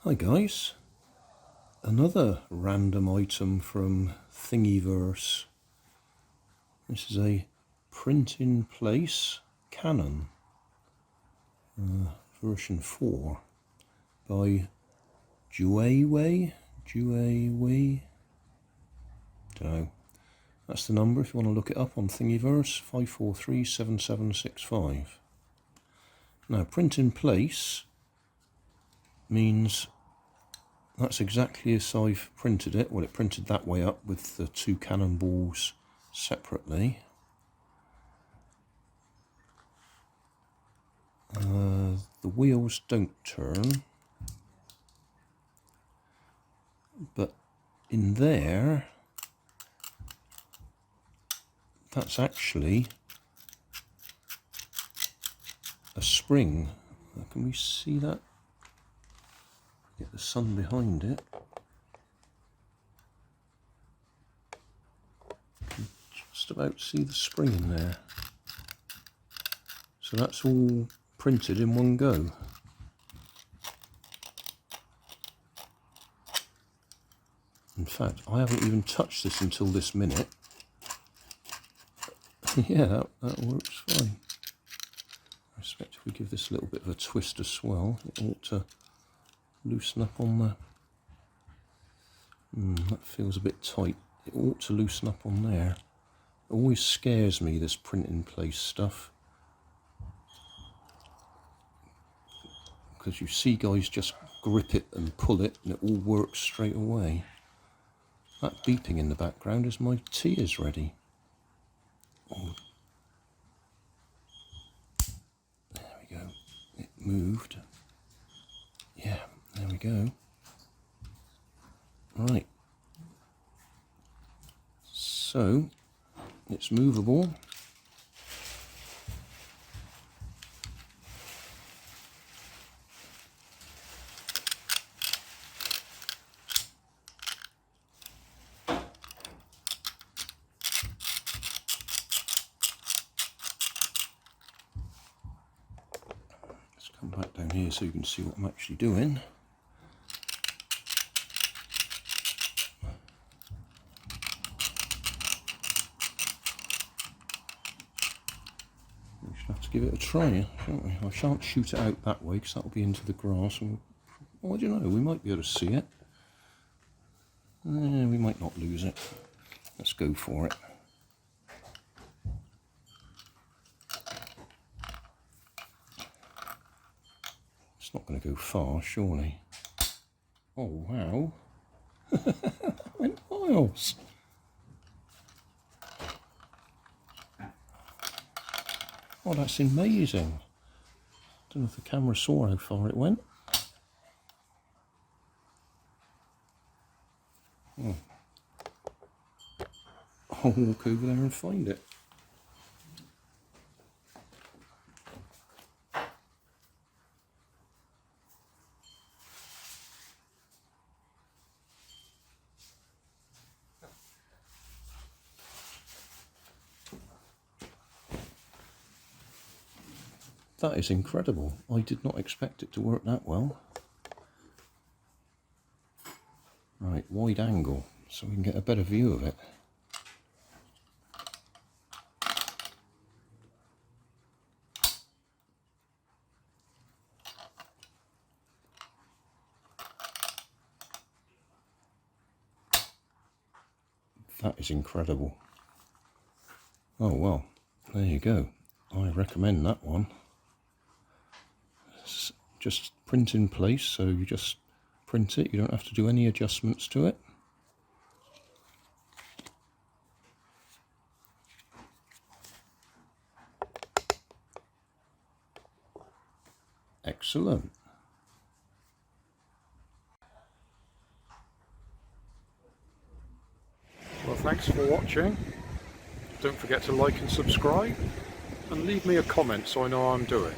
Hi guys, another random item from Thingiverse. This is a print-in-place Canon version 4 by Juewei. Don't know. That's the number if you want to look it up on Thingiverse, 5437765. Now, print-in-place means that's exactly as I've printed it. Well, it printed that way up with the two cannonballs separately. The wheels don't turn, but in there, that's actually a spring. Can we see that? Get the sun behind it. You can just about see the spring in there. So that's all printed in one go. In fact, I haven't even touched this until this minute. Yeah, that works fine. I expect if we give this a little bit of a twist as well, it ought to loosen up on the... that feels a bit tight. It ought to loosen up on there. It always scares me, this print-in-place stuff. Because you see guys just grip it and pull it and it all works straight away. That beeping in the background is my tea is ready. Oh. There we go. It moved. Yeah, there we go. Right. So, it's movable. Come back down here so you can see what I'm actually doing. We should have to give it a try, shan't we? I shan't shoot it out that way because that'll be into the grass. And well, I don't know, we might be able to see it. We might not lose it. Let's go for it. It's not going to go far, surely. Oh, wow. Went miles. Oh, that's amazing. Don't know if the camera saw how far it went. Oh. I'll walk over there and find it. That is incredible. I did not expect it to work that well. Right, wide angle, so we can get a better view of it. That is incredible. Oh well, there you go. I recommend that one. It's just print in place, so you just print it, you don't have to do any adjustments to it. Excellent. Well, thanks for watching. Don't forget to like and subscribe, and leave me a comment so I know how I'm doing.